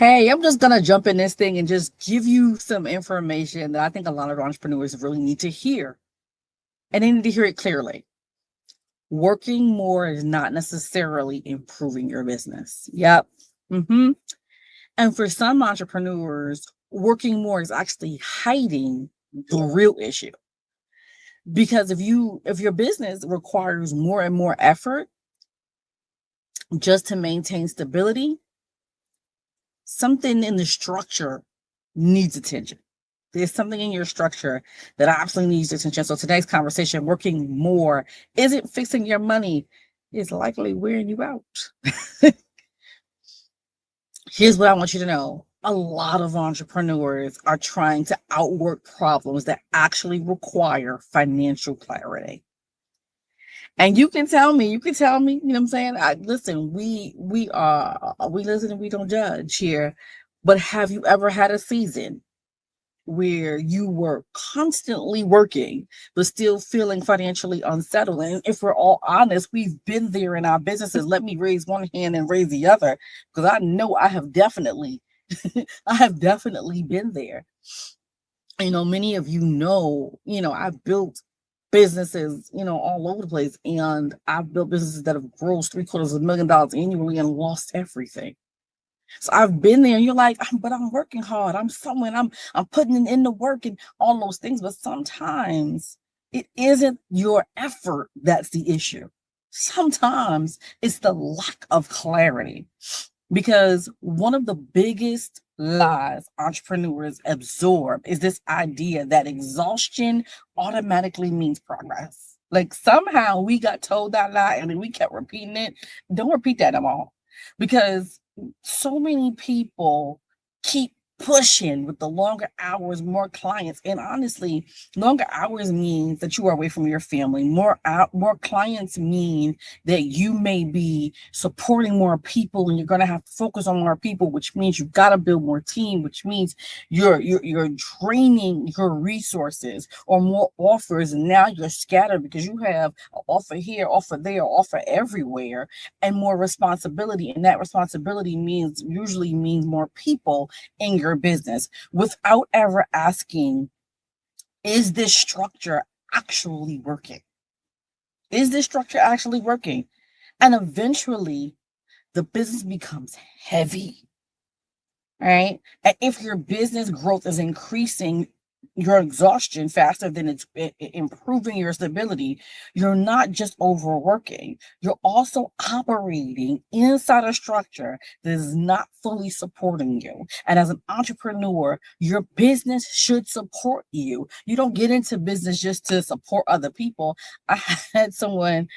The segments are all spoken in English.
Hey, I'm just going to jump in this thing and just give you some information that I think a lot of entrepreneurs really need to hear. And they need to hear it clearly. Working more is not necessarily improving your business. Yep. And for some entrepreneurs, working more is actually hiding the real issue. Because if your business requires more and more effort just to maintain stability, something in the structure needs attention. There's something in your structure that absolutely needs attention. So today's conversation, working more isn't fixing your money, it's likely wearing you out. Here's what I want you to know. A lot of entrepreneurs are trying to outwork problems that actually require financial clarity. And you can tell me, you know what I'm saying? Listen, we listen and we don't judge here. But have you ever had a season where you were constantly working, but still feeling financially unsettled? And if we're all honest, we've been there in our businesses. Let me raise one hand and raise the other, because I know I have definitely, I have definitely been there. Many of I've built businesses, all over the place. And I've built businesses that have grossed $750,000 annually and lost everything. So I've been there, and you're like, but I'm working hard. I'm putting in the work and all those things. But sometimes it isn't your effort that's the issue. Sometimes it's the lack of clarity. Because one of the biggest lies entrepreneurs absorb is this idea that exhaustion automatically means progress. Like somehow we got told that lie and then we kept repeating it. Don't repeat that at all. Because so many people keep pushing with the longer hours, more clients. And honestly, longer hours means that you are away from your family. More clients mean that you may be supporting more people, and you're going to have to focus on more people, which means you've got to build more team, which means you're draining your resources or more offers. And now you're scattered because you have an offer here, offer there, offer everywhere, and more responsibility. And that responsibility usually means more people in your business, without ever asking, is this structure actually working? Is this structure actually working? And eventually the business becomes heavy, right? And if your business growth is increasing your exhaustion faster than it's improving your stability, you're not just overworking, you're also operating inside a structure that is not fully supporting you. And as an entrepreneur, your business should support you. You don't get into business just to support other people. I had someone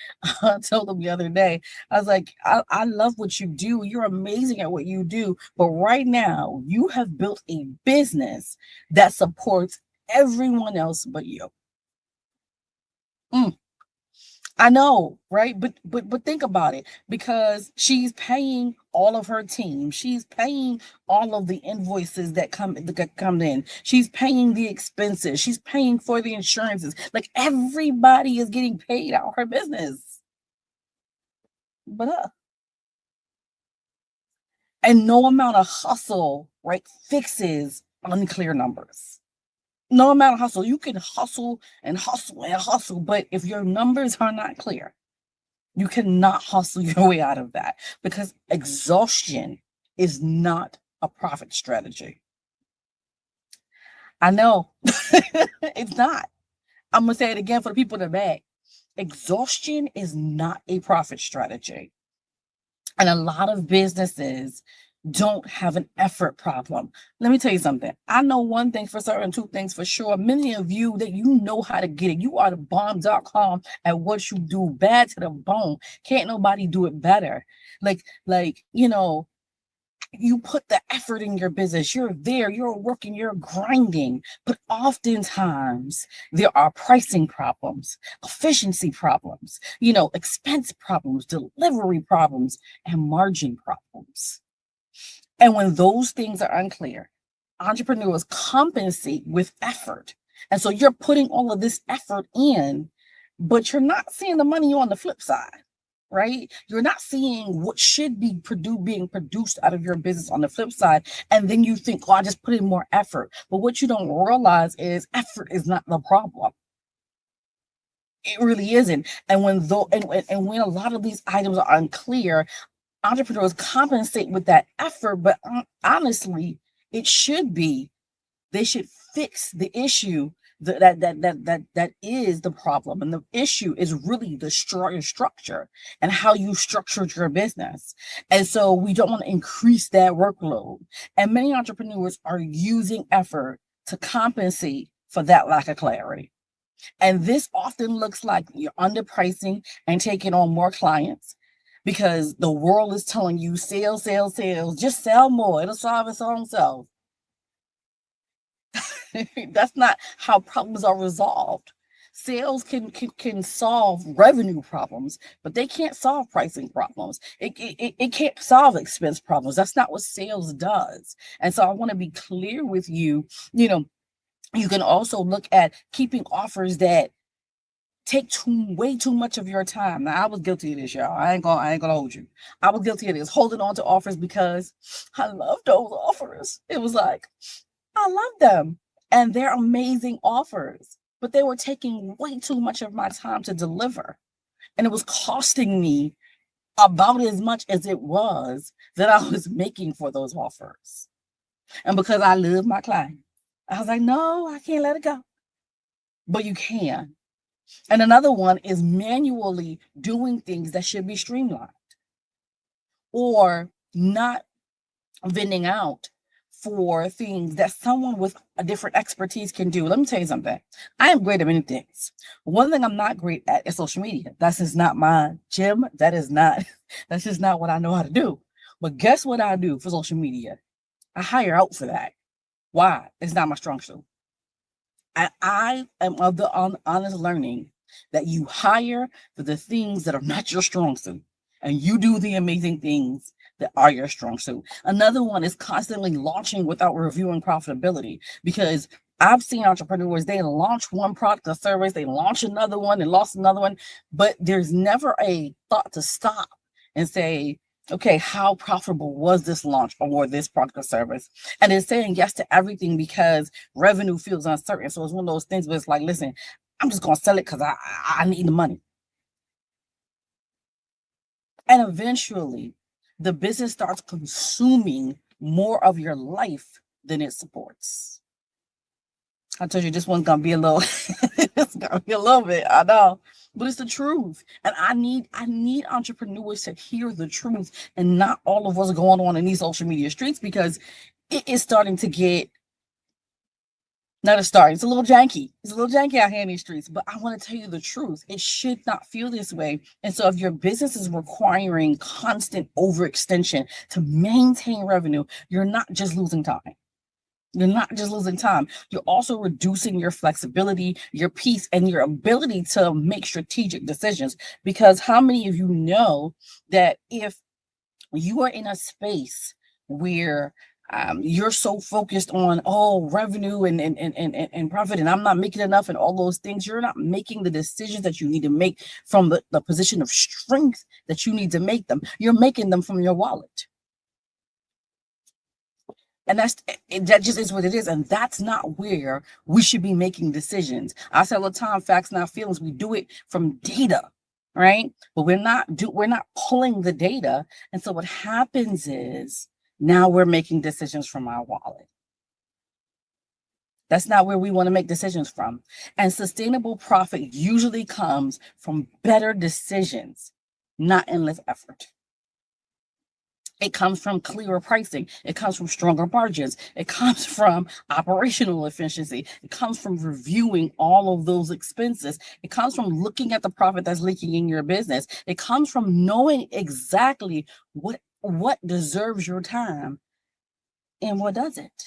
tell them the other day, I was like, I love what you do. You're amazing at what you do. But right now, you have built a business that supports everyone else but you. I know, right? But think about it, because she's paying all of her team. She's paying all of the invoices that come in. She's paying the expenses. She's paying for the insurances. Like everybody is getting paid out of her business. But and no amount of hustle, right, fixes unclear numbers. No amount of hustle. You can hustle and hustle and hustle, but if your numbers are not clear, you cannot hustle your way out of that, because exhaustion is not a profit strategy. I know it's not. I'm going to say it again for the people in the back. Exhaustion is not a profit strategy. And a lot of businesses don't have an effort problem. Let me tell you something. I know one thing for certain, two things for sure. Many of you, that you know how to get it. You are the bomb.com at what you do, bad to the bone. Can't nobody do it better. You put the effort in your business. You're there, you're working, you're grinding. But oftentimes there are pricing problems, efficiency problems, expense problems, delivery problems, and margin problems. And when those things are unclear, entrepreneurs compensate with effort. And so you're putting all of this effort in, but you're not seeing the money on the flip side, right? You're not seeing what should be being produced out of your business on the flip side. And then you think, oh, I just put in more effort. But what you don't realize is effort is not the problem. It really isn't. And when a lot of these items are unclear, entrepreneurs compensate with that effort. But honestly, it should be they should fix the issue that is the problem. And the issue is really the structure and how you structured your business. And so we don't want to increase that workload. And many entrepreneurs are using effort to compensate for that lack of clarity. And this often looks like you're underpricing and taking on more clients because the world is telling you sales, sales, sales, just sell more. It'll solve its own self. That's not how problems are resolved. Sales can solve revenue problems, but they can't solve pricing problems. It can't solve expense problems. That's not what sales does. And so I want to be clear with you. You can also look at keeping offers that take way too much of your time. Now, I was guilty of this, y'all. I ain't gonna hold you. I was guilty of this, holding on to offers because I love those offers. It was like, I love them. And they're amazing offers, but they were taking way too much of my time to deliver. And it was costing me about as much as it was that I was making for those offers. And because I love my client, I was like, no, I can't let it go. But you can. And another one is manually doing things that should be streamlined or not vending out for things that someone with a different expertise can do. Let me tell you something. I am great at many things. One thing I'm not great at is social media. That's just not my gym. That's just not what I know how to do. But guess what I do for social media? I hire out for that. Why? It's not my strong suit. I am of the honest learning that you hire for the things that are not your strong suit, and you do the amazing things that are your strong suit. Another one is constantly launching without reviewing profitability, because I've seen entrepreneurs, they launch one product or service, they launch another one and lost another one, but there's never a thought to stop and say, okay, how profitable was this launch or this product or service? And it's saying yes to everything because revenue feels uncertain. So it's one of those things where it's like, listen, I'm just going to sell it because I need the money. And eventually, the business starts consuming more of your life than it supports. I told you this one's gonna be a little, it's gonna be a little bit, I know, but it's the truth. And I need entrepreneurs to hear the truth and not all of what's going on in these social media streets, because it is starting to get, not a start. It's a little janky. It's a little janky out here in these streets, but I want to tell you the truth. It should not feel this way. And so if your business is requiring constant overextension to maintain revenue, you're not just losing time. You're not just losing time. You're also reducing your flexibility, your peace, and your ability to make strategic decisions. Because how many of you know that if you are in a space where you're so focused on revenue and profit, and I'm not making enough and all those things, you're not making the decisions that you need to make from the position of strength that you need to make them. You're making them from your wallet. And that just is what it is. And that's not where we should be making decisions. I say all the time, facts, not feelings. We do it from data, right? But we're not pulling the data. And so what happens is now we're making decisions from our wallet. That's not where we want to make decisions from. And sustainable profit usually comes from better decisions, not endless effort. It comes from clearer pricing. It comes from stronger margins. It comes from operational efficiency. It comes from reviewing all of those expenses. It comes from looking at the profit that's leaking in your business. It comes from knowing exactly what deserves your time and what doesn't.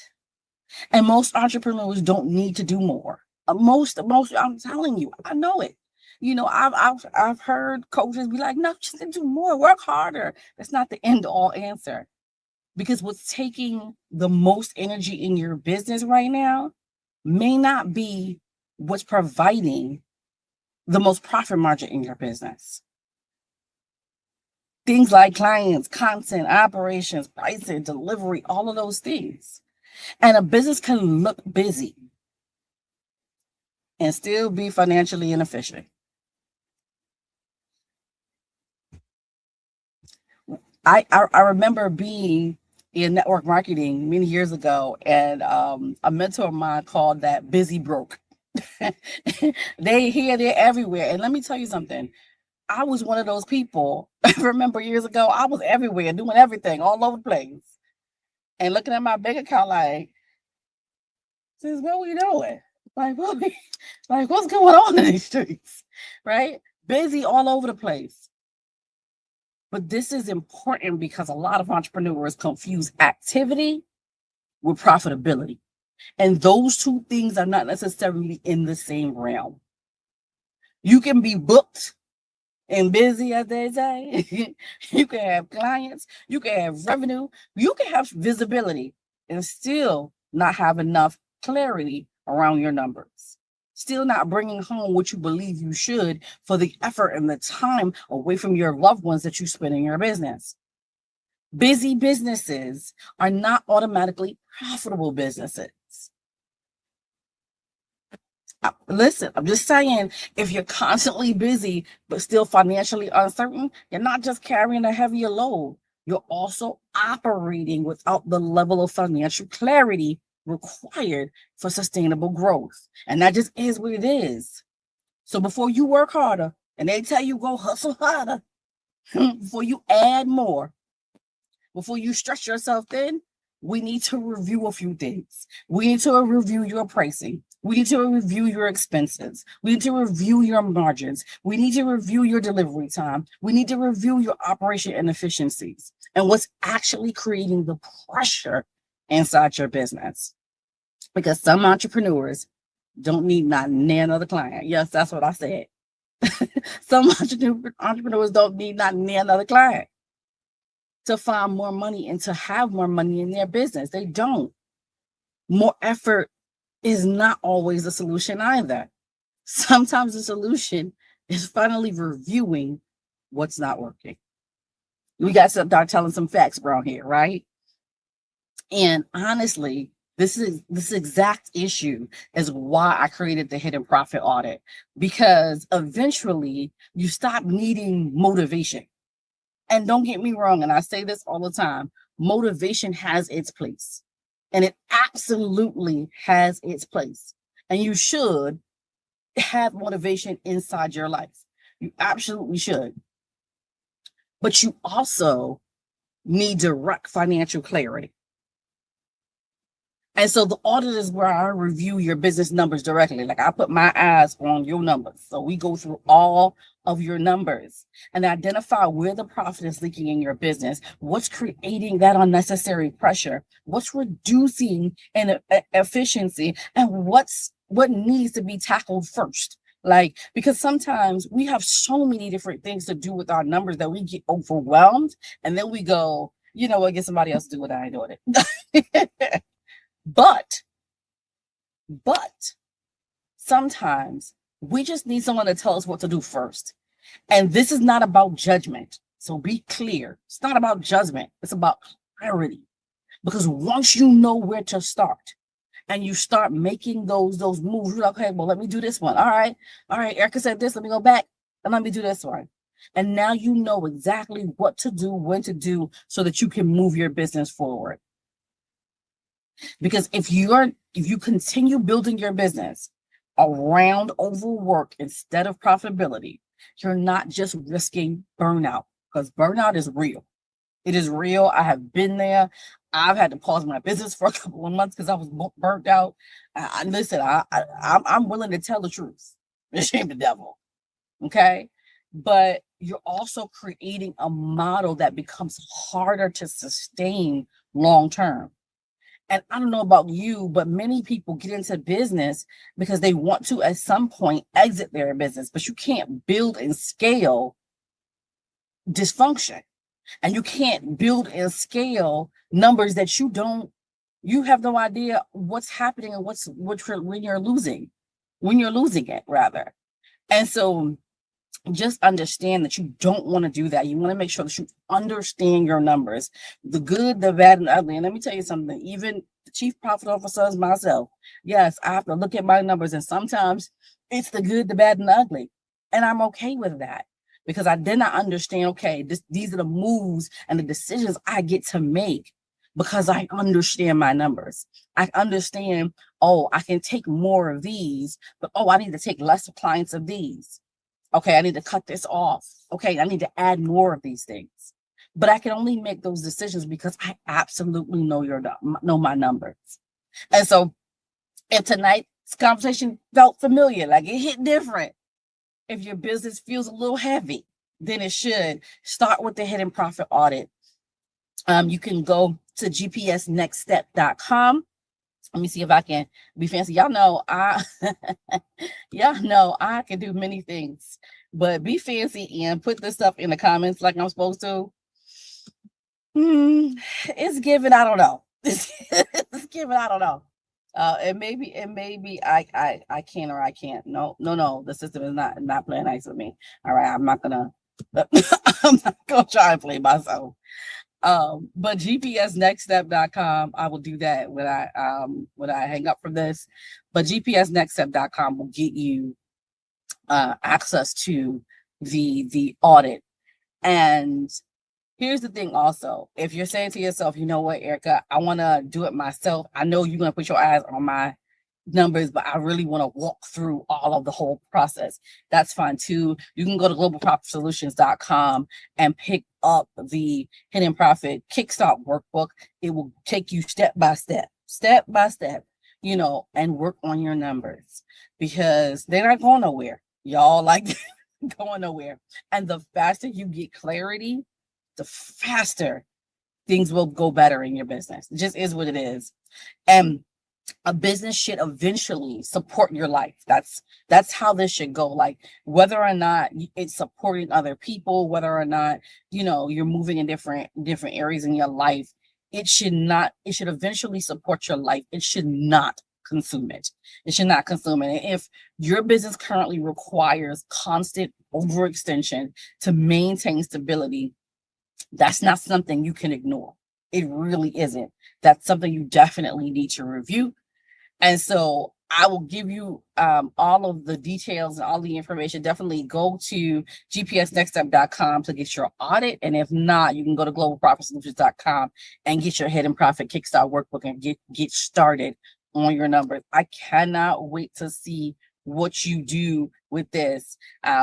And most entrepreneurs don't need to do more. Most, I'm telling you, I know it. I've heard coaches be like, no, just do more, work harder. That's not the end all answer. Because what's taking the most energy in your business right now may not be what's providing the most profit margin in your business. Things like clients, content, operations, pricing, delivery, all of those things. And a business can look busy and still be financially inefficient. I remember being in network marketing many years ago, and a mentor of mine called that busy broke. They here, they're everywhere. And let me tell you something. I was one of those people. I remember years ago, I was everywhere doing everything all over the place and looking at my bank account like, "Sis, what we doing? Like, like, what's going on in these streets?" Right? Busy all over the place. But this is important because a lot of entrepreneurs confuse activity with profitability. And those two things are not necessarily in the same realm. You can be booked and busy, as they say. You can have clients, you can have revenue, you can have visibility and still not have enough clarity around your numbers. Still not bringing home what you believe you should for the effort and the time away from your loved ones that you spend in your business. Busy businesses are not automatically profitable businesses. Listen, I'm just saying, if you're constantly busy but still financially uncertain, you're not just carrying a heavier load, you're also operating without the level of financial clarity required for sustainable growth. And that just is what it is. So before you work harder and they tell you go hustle harder, before you add more, before you stretch yourself thin, we need to review a few things. We need to review your pricing. We need to review your expenses. We need to review your margins. We need to review your delivery time. We need to review your operation inefficiencies and what's actually creating the pressure inside your business. Because some entrepreneurs don't need not near another client. Yes, that's what I said. Some entrepreneurs don't need not near another client to find more money and to have more money in their business. They don't. More effort is not always the solution either. Sometimes the solution is finally reviewing what's not working. We got to start telling some facts around here, right? And honestly, this exact issue is why I created the hidden profit audit, because eventually you stop needing motivation. And don't get me wrong, and I say this all the time, motivation has its place. And it absolutely has its place. And you should have motivation inside your life. You absolutely should. But you also need direct financial clarity. And so the audit is where I review your business numbers directly. Like I put my eyes on your numbers. So we go through all of your numbers and identify where the profit is leaking in your business, what's creating that unnecessary pressure, what's reducing efficiency, and what needs to be tackled first. Like, because sometimes we have so many different things to do with our numbers that we get overwhelmed and then we go, you know what, get somebody else to do it. I ain't doing it. But sometimes we just need someone to tell us what to do first. And this is not about judgment. So be clear. It's not about judgment. It's about clarity. Because once you know where to start and you start making those moves, you're like, okay, well, let me do this one. All right, Erica said this, let me go back and let me do this one. And now you know exactly what to do, when to do, so that you can move your business forward. Because if you continue building your business around overwork instead of profitability, you're not just risking burnout, because burnout is real. It is real. I have been there. I've had to pause my business for a couple of months because I was burnt out. Listen, I'm willing to tell the truth. Shame the devil. Okay. But you're also creating a model that becomes harder to sustain long term. And I don't know about you, but many people get into business because they want to, at some point, exit their business. But you can't build and scale dysfunction. And you can't build and scale numbers that you have no idea what's happening and when you're losing it, rather. And so just understand that you don't want to do that. You want to make sure that you understand your numbers, the good, the bad, and the ugly. And let me tell you something, even the chief profit officer is myself. Yes, I have to look at my numbers, and sometimes it's the good, the bad, and the ugly. And I'm okay with that because I understand, okay, these are the moves and the decisions I get to make because I understand my numbers. I understand, oh, I can take more of these, but oh, I need to take less clients of these. Okay, I need to cut this off. Okay, I need to add more of these things. But I can only make those decisions because I absolutely know my numbers. And so if tonight's conversation felt familiar, like it hit different, if your business feels a little heavy, then it should start with the hidden profit audit. You can go to gpsnextstep.com. Let me see if I can be fancy. Y'all know I can do many things, but be fancy and put this stuff in the comments like I'm supposed to. It's given, I don't know. It's given, I don't know. And maybe I can or I can't. No. The system is not playing nice with me. All right, I'm not gonna try and play myself. But gpsnextstep.com, I will do that when I hang up from this. But gpsnextstep.com will get you access to the audit. And here's the thing also, if you're saying to yourself, you know what, Erica, I want to do it myself. I know you're going to put your eyes on my numbers, but I really want to walk through all of the whole process. That's fine too. You can go to globalprofitsolutions.com and pick up the Hidden Profit Kickstart workbook. It will take you step by step, and work on your numbers because they're not going nowhere. Y'all like going nowhere. And the faster you get clarity, the faster things will go better in your business. It just is what it is. And a business should eventually support your life. That's how this should go. Like whether or not it's supporting other people, whether or not, you're moving in different areas in your life, it should eventually support your life. It should not consume it. It should not consume it. And if your business currently requires constant overextension to maintain stability, that's not something you can ignore. It really isn't. That's something you definitely need to review. And so I will give you all of the details and all the information. Definitely go to gpsnextstep.com to get your audit. And if not, you can go to globalprofitsolutions.com and get your Hidden Profit Kickstart workbook and get started on your numbers. I cannot wait to see what you do with this.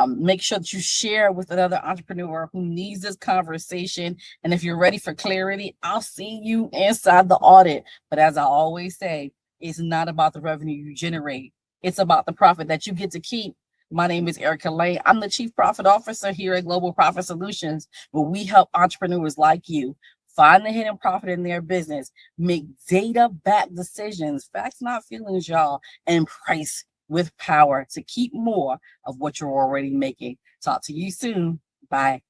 Make sure that you share with another entrepreneur who needs this conversation. And if you're ready for clarity, I'll see you inside the audit. But as I always say, it's not about the revenue you generate. It's about the profit that you get to keep. My name is Erica Lane. I'm the Chief Profit Officer here at Global Profit Solutions, where we help entrepreneurs like you find the hidden profit in their business, make data-backed decisions, facts, not feelings, y'all, and price with power to keep more of what you're already making. Talk to you soon. Bye.